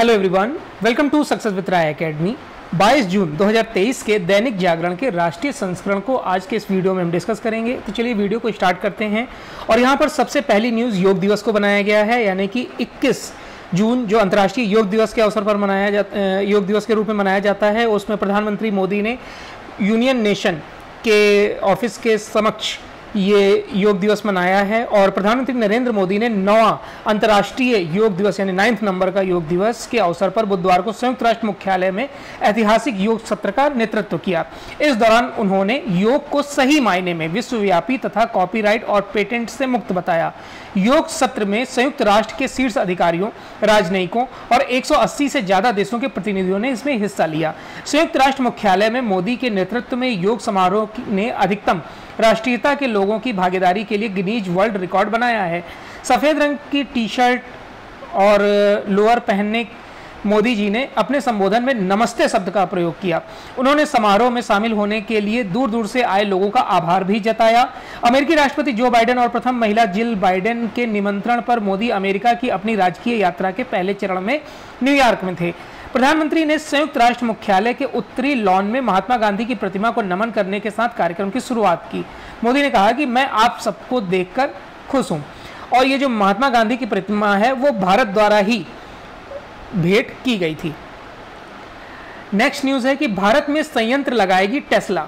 Hello everyone, welcome to success with Rai academy. 22 जून 2023 के दैनिक जागरण के राष्ट्रीय संस्करण को आज के इस वीडियो में हम डिस्कस करेंगे। तो चलिए वीडियो को स्टार्ट करते हैं। और यहाँ पर सबसे पहली न्यूज़ योग दिवस को बनाया गया है, यानी कि 21 जून जो अंतर्राष्ट्रीय योग दिवस के अवसर पर योग दिवस के रूप में मनाया जाता है, उसमें प्रधानमंत्री मोदी ने यूनियन नेशन के ऑफिस के समक्ष ये योग दिवस मनाया है। और प्रधानमंत्री नरेंद्र मोदी ने 9वां अंतर्राष्ट्रीय योग दिवस यानी 9th नंबर का योग दिवस के अवसर पर बुधवार को संयुक्त राष्ट्र मुख्यालय में ऐतिहासिक योग सत्र का नेतृत्व किया। इस दौरान उन्होंने योग को सही मायने में विश्वव्यापी तथा कॉपीराइट और पेटेंट से मुक्त बताया। योग सत्र में संयुक्त राष्ट्र के शीर्ष अधिकारियों, राजनयिकों और 180 से ज्यादा देशों के प्रतिनिधियों ने इसमें हिस्सा लिया। संयुक्त राष्ट्र मुख्यालय में मोदी के नेतृत्व में योग समारोह ने अधिकतम राष्ट्रीयता के लोगों की भागीदारी के लिए गिनीज वर्ल्ड रिकॉर्ड बनाया है। सफेद रंग की टी शर्ट और लोअर पहनने मोदी जी ने अपने संबोधन में नमस्ते शब्द का प्रयोग किया। उन्होंने समारोह में शामिल होने के लिए दूर दूर से आए लोगों का आभार भी जताया। अमेरिकी राष्ट्रपति जो बाइडेन और प्रथम महिला जिल बाइडेन के निमंत्रण पर मोदी अमेरिका की अपनी राजकीय यात्रा के पहले चरण में न्यूयॉर्क में थे। प्रधानमंत्री ने संयुक्त राष्ट्र मुख्यालय के उत्तरी लॉन में महात्मा गांधी की प्रतिमा को नमन करने के साथ कार्यक्रम की शुरुआत की। मोदी ने कहा कि मैं आप सबको देखकर खुश हूं और ये जो महात्मा गांधी की प्रतिमा है वो भारत द्वारा ही भेंट की गई थी। नेक्स्ट न्यूज है कि भारत में संयंत्र लगाएगी टेस्ला।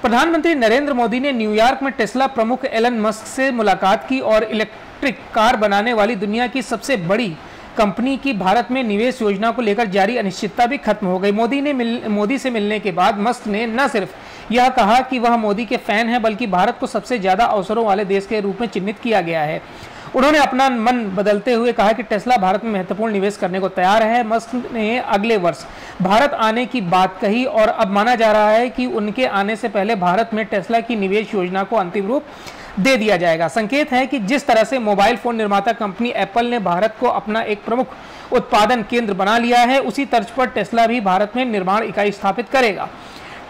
प्रधानमंत्री नरेंद्र मोदी ने न्यूयॉर्क में टेस्ला प्रमुख एलन मस्क से मुलाकात की और इलेक्ट्रिक कार बनाने वाली दुनिया की सबसे बड़ी कंपनी की भारत में निवेश योजना को लेकर जारी अनिश्चितता भी खत्म हो गई। मोदी से मिलने के बाद मस्क ने न सिर्फ यह कहा कि वह मोदी के फैन हैं, बल्कि भारत को सबसे ज्यादा अवसरों वाले देश के रूप में चिन्हित किया गया है। उन्होंने अपना मन बदलते हुए कहा कि टेस्ला भारत में महत्वपूर्ण निवेश करने को तैयार है। मस्क ने अगले वर्ष भारत आने की बात कही और अब माना जा रहा है कि उनके आने से पहले भारत में टेस्ला की निवेश योजना को अंतिम रूप दे दिया जाएगा। संकेत है कि जिस तरह से मोबाइल फोन निर्माता कंपनी एप्पल ने भारत को अपना एक प्रमुख उत्पादन केंद्र बना लिया है, उसी तर्ज पर टेस्ला भी भारत में निर्माण इकाई स्थापित करेगा।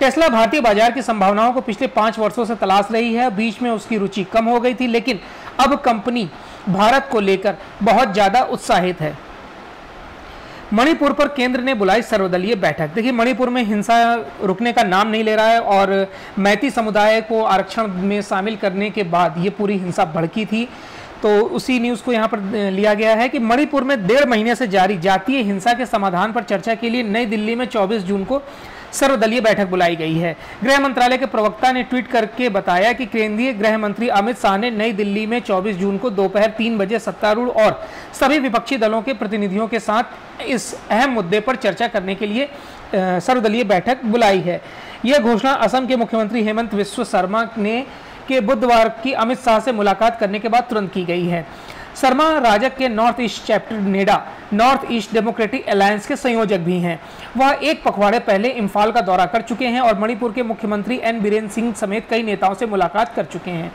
टेस्ला भारतीय बाजार की संभावनाओं को पिछले 5 वर्षों से तलाश रही है। बीच में उसकी रुचि कम हो गई थी, लेकिन अब कंपनी भारत को लेकर बहुत ज्यादा उत्साहित है। मणिपुर पर केंद्र ने बुलाई सर्वदलीय बैठक। देखिए, मणिपुर में हिंसा रुकने का नाम नहीं ले रहा है और मैती समुदाय को आरक्षण में शामिल करने के बाद ये पूरी हिंसा भड़की थी। तो उसी न्यूज़ को यहाँ पर लिया गया है कि मणिपुर में 1.5 महीने से जारी जातीय हिंसा के समाधान पर चर्चा के लिए नई दिल्ली में 24 जून को सर्वदलीय बैठक बुलाई गई है। गृह मंत्रालय के प्रवक्ता ने ट्वीट करके बताया कि केंद्रीय गृह मंत्री अमित शाह ने नई दिल्ली में 24 जून को दोपहर 3 बजे सत्तारूढ़ और सभी विपक्षी दलों के प्रतिनिधियों के साथ इस अहम मुद्दे पर चर्चा करने के लिए सर्वदलीय बैठक बुलाई है। यह घोषणा असम के मुख्यमंत्री हेमंत बिस्वा शर्मा ने के बुधवार की अमित शाह से मुलाकात करने के बाद तुरंत की गई है। शर्मा राजग के north east chapter NEDA north east democratic alliance के संयोजक भी हैं। वह एक पखवाड़े पहले इम्फाल का दौरा कर चुके हैं और मणिपुर के मुख्यमंत्री एन बीरेन सिंह समेत कई नेताओं से मुलाकात कर चुके हैं।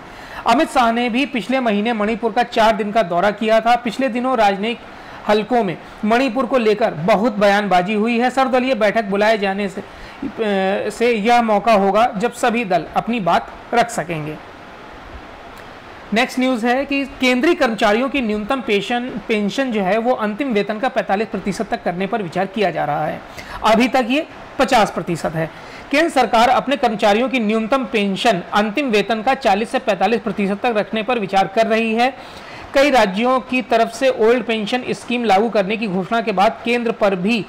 अमित शाह ने भी पिछले महीने मणिपुर का 4 दिन का दौरा किया था। पिछले दिनों राजनयिक हलकों में मणिपुर को लेकर बहुत बयानबाजी हुई है। सर्वदलीय बैठक बुलाए जाने से यह मौका होगा जब सभी दल अपनी बात रख सकेंगे। नेक्स्ट न्यूज़ है कि केंद्रीय कर्मचारियों की न्यूनतम पेंशन जो है वो अंतिम वेतन का 45% तक करने पर विचार किया जा रहा है। अभी तक ये 50% है। केंद्र सरकार अपने कर्मचारियों की न्यूनतम पेंशन अंतिम वेतन का 40 से 45% तक रखने पर विचार कर रही है। कई राज्यों की तरफ से ओल्ड पेंशन स्कीम लागू करने की घोषणा के बाद केंद्र पर भी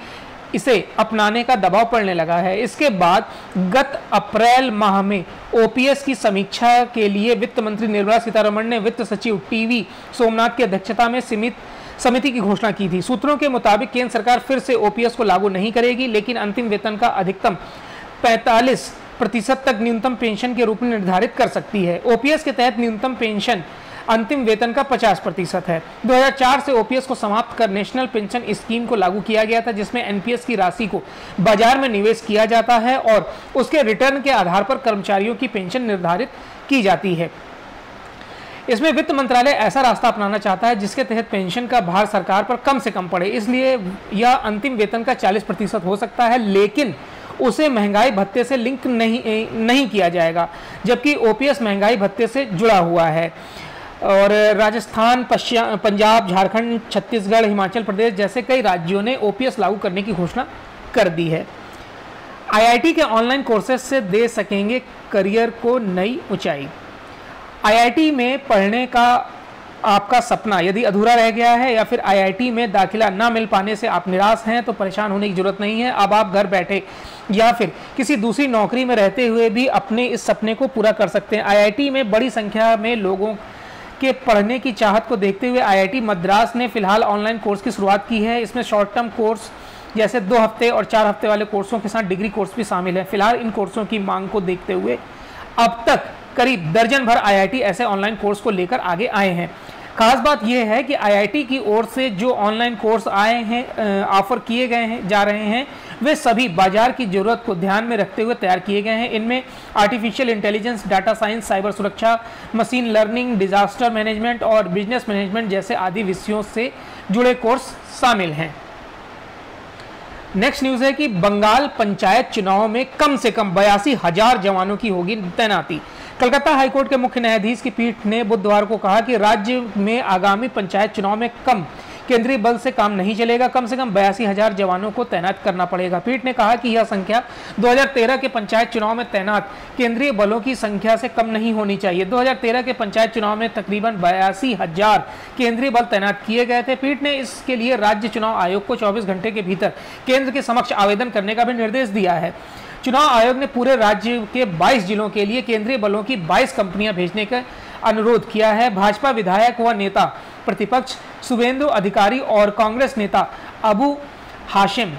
इसे अपनाने का दबाव पड़ने लगा है। इसके बाद गत अप्रैल माह में ओपीएस की समीक्षा के लिए वित्त मंत्री निर्मला सीतारमण ने वित्त सचिव टीवी सोमनाथ की अध्यक्षता में समिति की घोषणा की थी। सूत्रों के मुताबिक केंद्र सरकार फिर से ओपीएस को लागू नहीं करेगी, लेकिन अंतिम वेतन का अधिकतम 45% तक न्यूनतम पेंशन के रूप में निर्धारित कर सकती है। ओपीएस के तहत न्यूनतम पेंशन अंतिम वेतन का 50% है। 2004 से ओपीएस को समाप्त कर नेशनल पेंशन स्कीम को लागू किया गया था, जिसमें एनपीएस की राशि को बाजार में निवेश किया जाता है और उसके रिटर्न के आधार पर कर्मचारियों की पेंशन निर्धारित की जाती है। इसमें वित्त मंत्रालय ऐसा रास्ता अपनाना चाहता है जिसके तहत पेंशन का भार सरकार पर कम से कम पड़े। इसलिए यह अंतिम वेतन का 40% हो सकता है, लेकिन उसे महंगाई भत्ते से लिंक नहीं किया जाएगा, जबकि ओपीएस महंगाई भत्ते से जुड़ा हुआ है। और राजस्थान, पंजाब, झारखंड, छत्तीसगढ़, हिमाचल प्रदेश जैसे कई राज्यों ने ओपीएस लागू करने की घोषणा कर दी है। आईआईटी के ऑनलाइन कोर्सेज से दे सकेंगे करियर को नई ऊंचाई। आईआईटी में पढ़ने का आपका सपना यदि अधूरा रह गया है या फिर आईआईटी में दाखिला ना मिल पाने से आप निराश हैं तो परेशान होने की जरूरत नहीं है। अब आप घर बैठे या फिर किसी दूसरी नौकरी में रहते हुए भी अपने इस सपने को पूरा कर सकते हैं। आईआईटी में बड़ी संख्या में लोगों के पढ़ने की चाहत को देखते हुए आईआईटी मद्रास ने फिलहाल ऑनलाइन कोर्स की शुरुआत की है। इसमें शॉर्ट टर्म कोर्स जैसे 2 हफ्ते और 4 हफ्ते वाले कोर्सों के साथ डिग्री कोर्स भी शामिल है। फिलहाल इन कोर्सों की मांग को देखते हुए अब तक करीब दर्जन भर आईआईटी ऐसे ऑनलाइन कोर्स को लेकर आगे आए हैं। खास बात यह है कि आईआईटी की ओर से जो ऑनलाइन कोर्स आए हैं, ऑफर किए गए हैं जा रहे हैं, वे सभी बाजार की जरूरत को ध्यान में रखते हुए तैयार किए गए हैं। इनमें artificial intelligence, data science, cyber सुरक्षा, मशीन लर्निंग, डिजास्टर मैनेजमेंट और बिजनेस मैनेजमेंट जैसे आदि विषयों से जुड़े कोर्स शामिल हैं। नेक्स्ट न्यूज है कि बंगाल पंचायत चुनाव में कम से कम 82,000 जवानों की होगी तैनाती। कलकत्ता हाईकोर्ट के मुख्य न्यायाधीश की पीठ ने बुधवार को कहा कि राज्य में आगामी पंचायत चुनाव में कम केंद्रीय बल से काम नहीं चलेगा, कम से कम 82,000 जवानों को तैनात करना पड़ेगा। पीठ ने कहा कि यह संख्या 2013 के पंचायत चुनाव में तैनात केंद्रीय बलों की संख्या से कम नहीं होनी चाहिए। 2013 के पंचायत चुनाव में तकरीबन 82,000 केंद्रीय बल तैनात किए गए थे। पीठ ने इसके लिए राज्य चुनाव आयोग को 24 घंटे के भीतर केंद्र के समक्ष आवेदन करने का भी निर्देश दिया है। चुनाव आयोग ने पूरे राज्य के 22 जिलों के लिए केंद्रीय बलों की 22 कंपनियां भेजने का अनुरोध किया है। भाजपा विधायक व नेता प्रतिपक्ष शुभेंदु अधिकारी और कांग्रेस नेता अबू हाशिम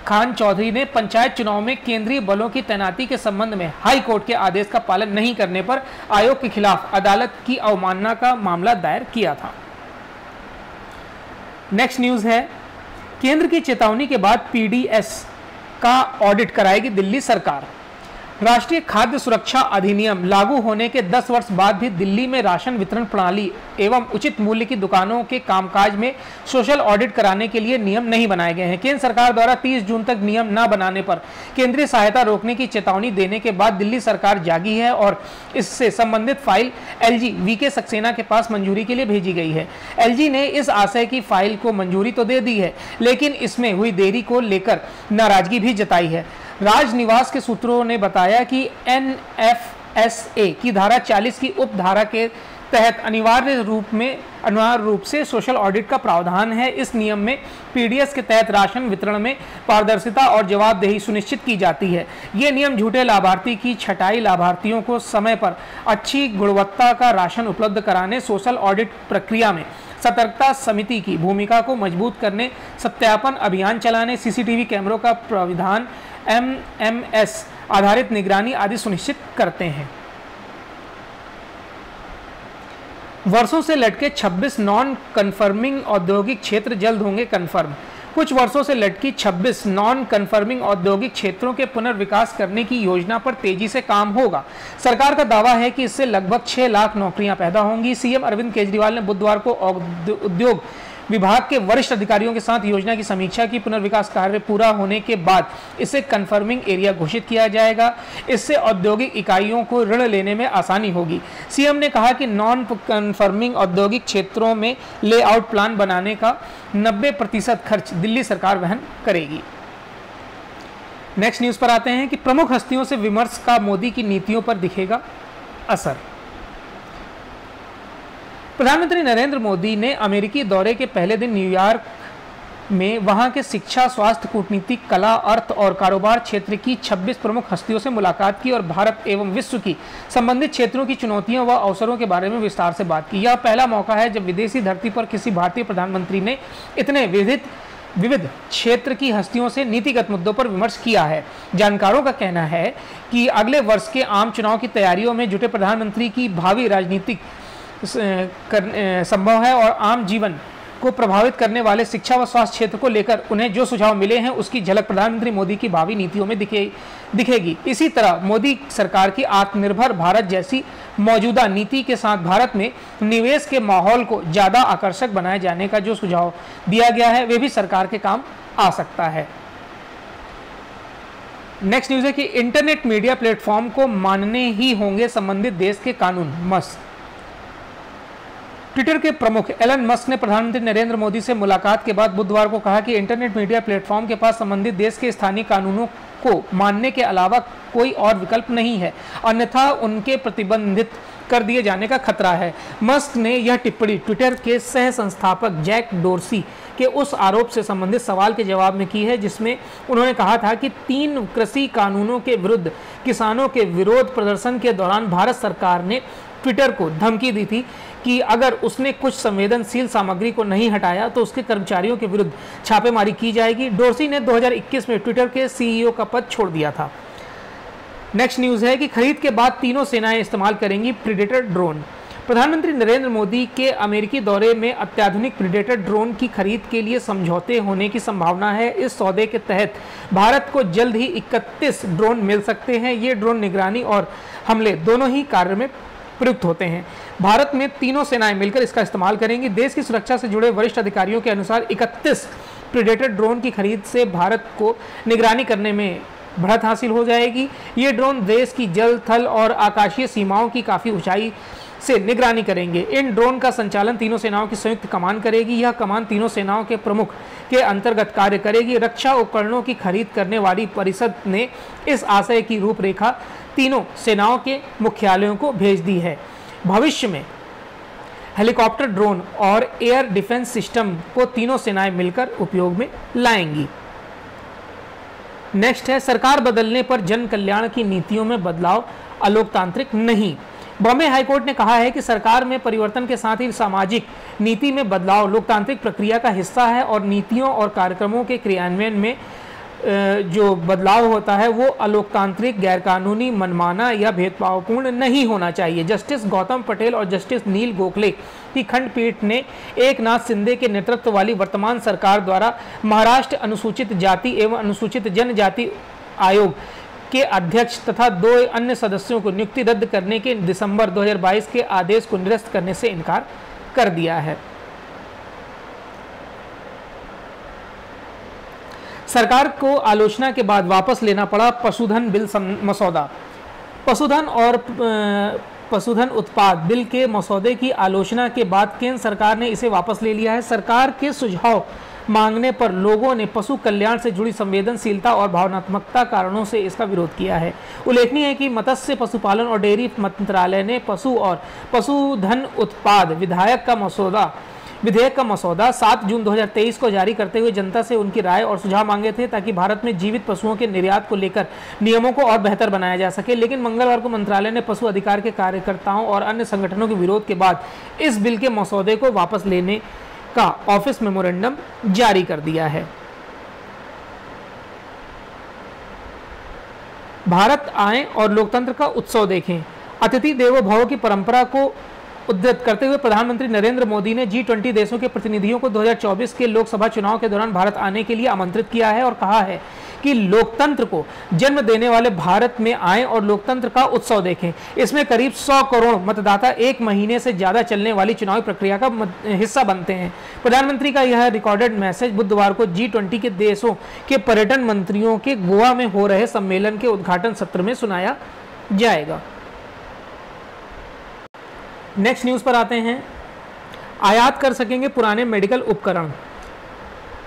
खान चौधरी ने पंचायत चुनाव में केंद्रीय बलों की तैनाती के संबंध में हाई कोर्ट के आदेश का पालन नहीं करने पर आयोग के खिलाफ अदालत की अवमानना का मामला दायर किया था। नेक्स्ट न्यूज है, केंद्र की चेतावनी के बाद पीडीएस का ऑडिट कराएगी दिल्ली सरकार। राष्ट्रीय खाद्य सुरक्षा अधिनियम लागू होने के 10 वर्ष बाद भी दिल्ली में राशन वितरण प्रणाली एवं उचित मूल्य की दुकानों के कामकाज में सोशल ऑडिट कराने के लिए नियम नहीं बनाए गए हैं। केंद्र सरकार द्वारा 30 जून तक नियम न बनाने पर केंद्रीय सहायता रोकने की चेतावनी देने के बाद दिल्ली सरकार जागी है और इससे संबंधित फाइल एलजी वीके सक्सेना के पास मंजूरी के लिए भेजी गई है। एलजी ने इस आशय की फाइल को मंजूरी तो दे दी है, लेकिन इसमें हुई देरी को लेकर नाराजगी भी जताई है। राजनिवास के सूत्रों ने बताया कि एनएफएसए की धारा 40 की उपधारा के तहत अनिवार्य रूप से सोशल ऑडिट का प्रावधान है। इस नियम में पीडीएस के तहत राशन वितरण में पारदर्शिता और जवाबदेही सुनिश्चित की जाती है। ये नियम झूठे लाभार्थी की छटाई, लाभार्थियों को समय पर अच्छी गुणवत्ता का राशन उपलब्ध कराने, सोशल ऑडिट प्रक्रिया में सतर्कता समिति की भूमिका को मजबूत करने, सत्यापन अभियान चलाने, सीसीटीवी कैमरों का प्राविधान, एमएमएस आधारित निगरानी आदि सुनिश्चित करते हैं। वर्षों से लटके 26 नॉन कन्फर्मिंग औद्योगिक क्षेत्र जल्द होंगे कन्फर्म। कुछ वर्षों से लटकी 26 नॉन कन्फर्मिंग औद्योगिक क्षेत्रों के पुनर्विकास करने की योजना पर तेजी से काम होगा। सरकार का दावा है कि इससे लगभग 6 लाख नौकरियां पैदा होंगी। सीएम अरविंद केजरीवाल ने बुधवार को उद्योग विभाग के वरिष्ठ अधिकारियों के साथ योजना की समीक्षा की। पुनर्विकास कार्य पूरा होने के बाद इसे कन्फर्मिंग एरिया घोषित किया जाएगा। इससे औद्योगिक इकाइयों को ऋण लेने में आसानी होगी। सीएम ने कहा कि नॉन कन्फर्मिंग औद्योगिक क्षेत्रों में लेआउट प्लान बनाने का 90% खर्च दिल्ली सरकार वहन करेगी। नेक्स्ट न्यूज पर आते हैं कि प्रमुख हस्तियों से विमर्श का मोदी की नीतियों पर दिखेगा असर। प्रधानमंत्री नरेंद्र मोदी ने अमेरिकी दौरे के पहले दिन न्यूयॉर्क में वहां के शिक्षा, स्वास्थ्य, कूटनीति, कला, अर्थ और कारोबार क्षेत्र की 26 प्रमुख हस्तियों से मुलाकात की और भारत एवं विश्व की संबंधित क्षेत्रों की चुनौतियों व अवसरों के बारे में विस्तार से बात की। यह पहला मौका है जब विदेशी धरती पर किसी भारतीय प्रधानमंत्री ने इतने विविध क्षेत्र की हस्तियों से नीतिगत मुद्दों पर विमर्श किया है। जानकारों का कहना है कि अगले वर्ष के आम चुनाव की तैयारियों में जुटे प्रधानमंत्री की भावी राजनीतिक संभव है और आम जीवन को प्रभावित करने वाले शिक्षा व स्वास्थ्य क्षेत्र को लेकर उन्हें जो सुझाव मिले हैं उसकी झलक प्रधानमंत्री मोदी की भावी नीतियों में दिखेगी। इसी तरह मोदी सरकार की आत्मनिर्भर भारत जैसी मौजूदा नीति के साथ भारत में निवेश के माहौल को ज़्यादा आकर्षक बनाए जाने का जो सुझाव दिया गया है वे भी सरकार के काम आ सकता है। नेक्स्ट न्यूज़ है कि इंटरनेट मीडिया प्लेटफॉर्म को मानने ही होंगे संबंधित देश के कानून। मस्त ट्विटर के प्रमुख एलन मस्क ने प्रधानमंत्री नरेंद्र मोदी से मुलाकात के बाद बुधवार को कहा कि इंटरनेट मीडिया प्लेटफॉर्म के पास संबंधित देश के स्थानीय कानूनों को मानने के अलावा कोई और विकल्प नहीं है, अन्यथा उनके प्रतिबंधित कर दिए जाने का खतरा है। मस्क ने यह टिप्पणी ट्विटर के सह संस्थापक जैक डोर्सी के उस आरोप से संबंधित सवाल के जवाब में की है जिसमें उन्होंने कहा था कि 3 कृषि कानूनों के विरुद्ध किसानों के विरोध प्रदर्शन के दौरान भारत सरकार ने ट्विटर को धमकी दी थी कि अगर उसने कुछ संवेदनशील सामग्री को नहीं हटाया तो उसके कर्मचारियों के विरुद्ध छापेमारी की जाएगी। डोर्सी ने 2021 में ट्विटर के सीईओ का पद छोड़ दिया था। नेक्स्ट न्यूज़ है कि खरीद के बाद तीनों सेनाएं इस्तेमाल करेंगी प्रीडेटर ड्रोन। प्रधानमंत्री नरेंद्र मोदी के अमेरिकी दौरे में अत्याधुनिक प्रीडेटर ड्रोन की खरीद के लिए समझौते होने की संभावना है। इस सौदे के तहत भारत को जल्द ही 31 ड्रोन मिल सकते हैं। ये ड्रोन निगरानी और हमले दोनों ही कार्य में प्रयुक्त होते हैं। भारत में तीनों सेनाएं मिलकर इसका इस्तेमाल करेंगी। देश की सुरक्षा से जुड़े वरिष्ठ अधिकारियों के अनुसार 31 प्रीडेटर ड्रोन की खरीद से भारत को निगरानी करने में बढ़त हासिल हो जाएगी। ये ड्रोन देश की जल, थल और आकाशीय सीमाओं की काफ़ी ऊंचाई से निगरानी करेंगे। इन ड्रोन का संचालन तीनों सेनाओं की संयुक्त कमान करेगी। यह कमान तीनों सेनाओं के प्रमुख के अंतर्गत कार्य करेगी। रक्षा उपकरणों की खरीद करने वाली परिषद ने इस आशय की रूपरेखा तीनों सेनाओं के मुख्यालयों को भेज दी है। भविष्य में हेलीकॉप्टर, ड्रोन और एयर डिफेंस सिस्टम को तीनों सेनाएं मिलकर उपयोग में लाएंगी। नेक्स्ट है सरकार बदलने पर जन कल्याण की नीतियों में बदलाव अलोकतांत्रिक नहीं। बॉम्बे हाईकोर्ट ने कहा है कि सरकार में परिवर्तन के साथ ही सामाजिक नीति में बदलाव लोकतांत्रिक प्रक्रिया का हिस्सा है और नीतियों और कार्यक्रमों के क्रियान्वयन में जो बदलाव होता है वो अलोकतांत्रिक, गैरकानूनी, मनमाना या भेदभावपूर्ण नहीं होना चाहिए। जस्टिस गौतम पटेल और जस्टिस नील गोखले की खंडपीठ ने एकनाथ शिंदे के नेतृत्व वाली वर्तमान सरकार द्वारा महाराष्ट्र अनुसूचित जाति एवं अनुसूचित जनजाति आयोग के अध्यक्ष तथा 2 अन्य सदस्यों को नियुक्ति रद्द करने के दिसंबर 2022 के आदेश को निरस्त करने से इनकार कर दिया है। सरकार को आलोचना के बाद वापस लेना पड़ा पशुधन बिल मसौदा। पशुधन और पशुधन उत्पाद बिल के मसौदे की आलोचना के बाद केंद्र सरकार ने इसे वापस ले लिया है। सरकार के सुझाव मांगने पर लोगों ने पशु कल्याण से जुड़ी संवेदनशीलता और भावनात्मकता कारणों से इसका विरोध किया है। उल्लेखनीय है कि मत्स्य, पशुपालन और डेयरी मंत्रालय ने पशु और पशुधन उत्पाद विधेयक का मसौदा 7 जून 2023 को जारी करते हुए जनता से उनकी राय और सुझाव मांगे थे ताकि भारत में जीवित पशुओं के निर्यात को लेकर नियमों को और बेहतर बनाया जा सके। लेकिन मंगलवार को मंत्रालय ने पशु अधिकार के कार्यकर्ताओं और अन्य संगठनों के विरोध के बाद इस बिल के मसौदे को वापस लेने का ऑफिस मेमोरेंडम जारी कर दिया है। भारत आएं और लोकतंत्र का उत्सव देखें। अतिथि देवो भव की परंपरा को उद्धृत करते हुए प्रधानमंत्री नरेंद्र मोदी ने G20 देशों के प्रतिनिधियों को 2024 के लोकसभा चुनाव के दौरान भारत आने के लिए आमंत्रित किया है और कहा है कि लोकतंत्र को जन्म देने वाले भारत में आएं और लोकतंत्र का उत्सव देखें। इसमें करीब 100 करोड़ मतदाता 1 महीने से ज्यादा चलने वाली चुनावी प्रक्रिया का हिस्सा बनते हैं। प्रधानमंत्री का यह रिकॉर्डेड मैसेज बुधवार को G20 के देशों के पर्यटन मंत्रियों के गोवा में हो रहे सम्मेलन के उद्घाटन सत्र में सुनाया जाएगा। नेक्स्ट न्यूज़ पर आते हैं। आयात कर सकेंगे पुराने मेडिकल उपकरण।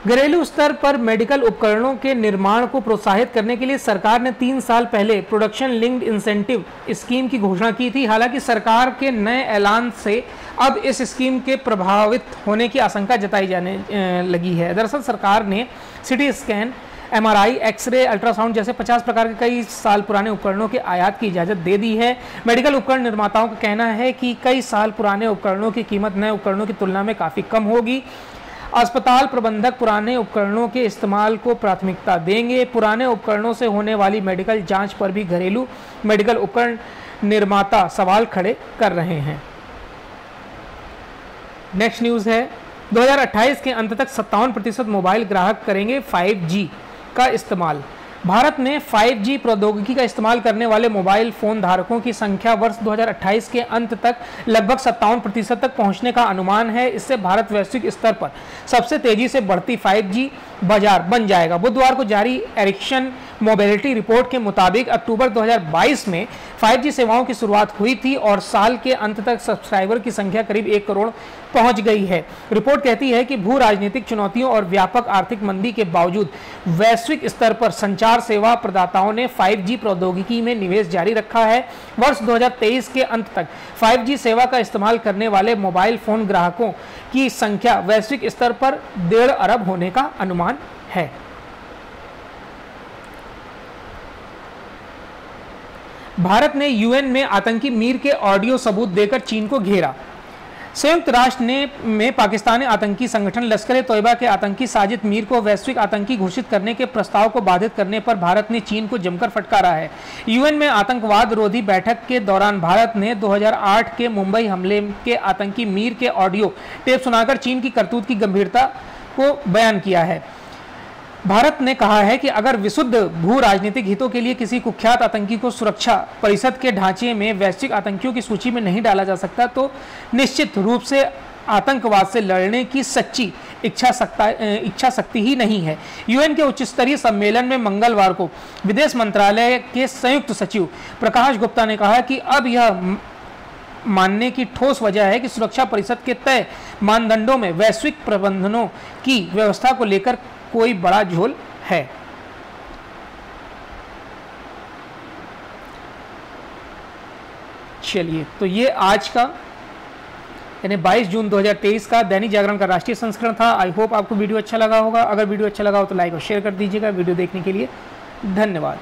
घरेलू स्तर पर मेडिकल उपकरणों के निर्माण को प्रोत्साहित करने के लिए सरकार ने 3 साल पहले प्रोडक्शन लिंक्ड इंसेंटिव स्कीम की घोषणा की थी। हालांकि सरकार के नए ऐलान से अब इस स्कीम के प्रभावित होने की आशंका जताई जाने लगी है। दरअसल सरकार ने CT scan, MRI, X ray, ultrasound जैसे 50 प्रकार के कई साल पुराने उपकरणों के आयात की इजाज़त दे दी है। मेडिकल उपकरण निर्माताओं का कहना है कि कई साल पुराने उपकरणों की कीमत नए उपकरणों की तुलना में काफ़ी कम होगी। अस्पताल प्रबंधक पुराने उपकरणों के इस्तेमाल को प्राथमिकता देंगे। पुराने उपकरणों से होने वाली मेडिकल जांच पर भी घरेलू मेडिकल उपकरण निर्माता सवाल खड़े कर रहे हैं। नेक्स्ट न्यूज़ है 2028 के अंत तक 57% मोबाइल ग्राहक करेंगे 5G का इस्तेमाल। भारत में 5G प्रौद्योगिकी का इस्तेमाल करने वाले मोबाइल फ़ोन धारकों की संख्या वर्ष 2028 के अंत तक लगभग 57% तक पहुंचने का अनुमान है। इससे भारत वैश्विक स्तर पर सबसे तेज़ी से बढ़ती 5G बाजार बन जाएगा। बुधवार को जारी एरिक्सन मोबिलिटी रिपोर्ट के मुताबिक अक्टूबर 2022 में 5G सेवाओं की शुरुआत हुई थी और साल के अंत तक सब्सक्राइबर की संख्या करीब 1 करोड़ पहुंच गई है। रिपोर्ट कहती है कि भू राजनीतिक चुनौतियों और व्यापक आर्थिक मंदी के बावजूद वैश्विक स्तर पर संचार सेवा प्रदाताओं ने 5G प्रौद्योगिकी में निवेश जारी रखा है। वर्ष 2023 के अंत तक 5G सेवा का इस्तेमाल करने वाले मोबाइल फोन ग्राहकों की संख्या वैश्विक स्तर पर 1.5 अरब होने का अनुमान है। भारत ने यूएन में आतंकी मीर के ऑडियो सबूत देकर चीन को घेरा। संयुक्त राष्ट्र में पाकिस्तानी आतंकी संगठन लश्कर ए तोयबा के आतंकी साजिद मीर को वैश्विक आतंकी घोषित करने के प्रस्ताव को बाधित करने पर भारत ने चीन को जमकर फटकारा है। यूएन में आतंकवाद रोधी बैठक के दौरान भारत ने 2008 के मुंबई हमले के आतंकी मीर के ऑडियो टेप सुनाकर चीन की करतूत की गंभीरता को बयान किया है। भारत ने कहा है कि अगर विशुद्ध भू राजनीतिक हितों के लिए किसी कुख्यात आतंकी को सुरक्षा परिषद के ढांचे में वैश्विक आतंकियों की सूची में नहीं डाला जा सकता तो निश्चित रूप से आतंकवाद से लड़ने की सच्ची इच्छा शक्ति ही नहीं है। यूएन के उच्च स्तरीय सम्मेलन में मंगलवार को विदेश मंत्रालय के संयुक्त सचिव प्रकाश गुप्ता ने कहा कि अब यह मानने की ठोस वजह है कि सुरक्षा परिषद के तय मानदंडों में वैश्विक प्रबंधनों की व्यवस्था को लेकर कोई बड़ा झोल है। चलिए, तो ये आज का यानी 22 जून 2023 का दैनिक जागरण का राष्ट्रीय संस्करण था। आई होप आपको वीडियो अच्छा लगा होगा। अगर वीडियो अच्छा लगा हो तो लाइक और शेयर कर दीजिएगा। वीडियो देखने के लिए धन्यवाद।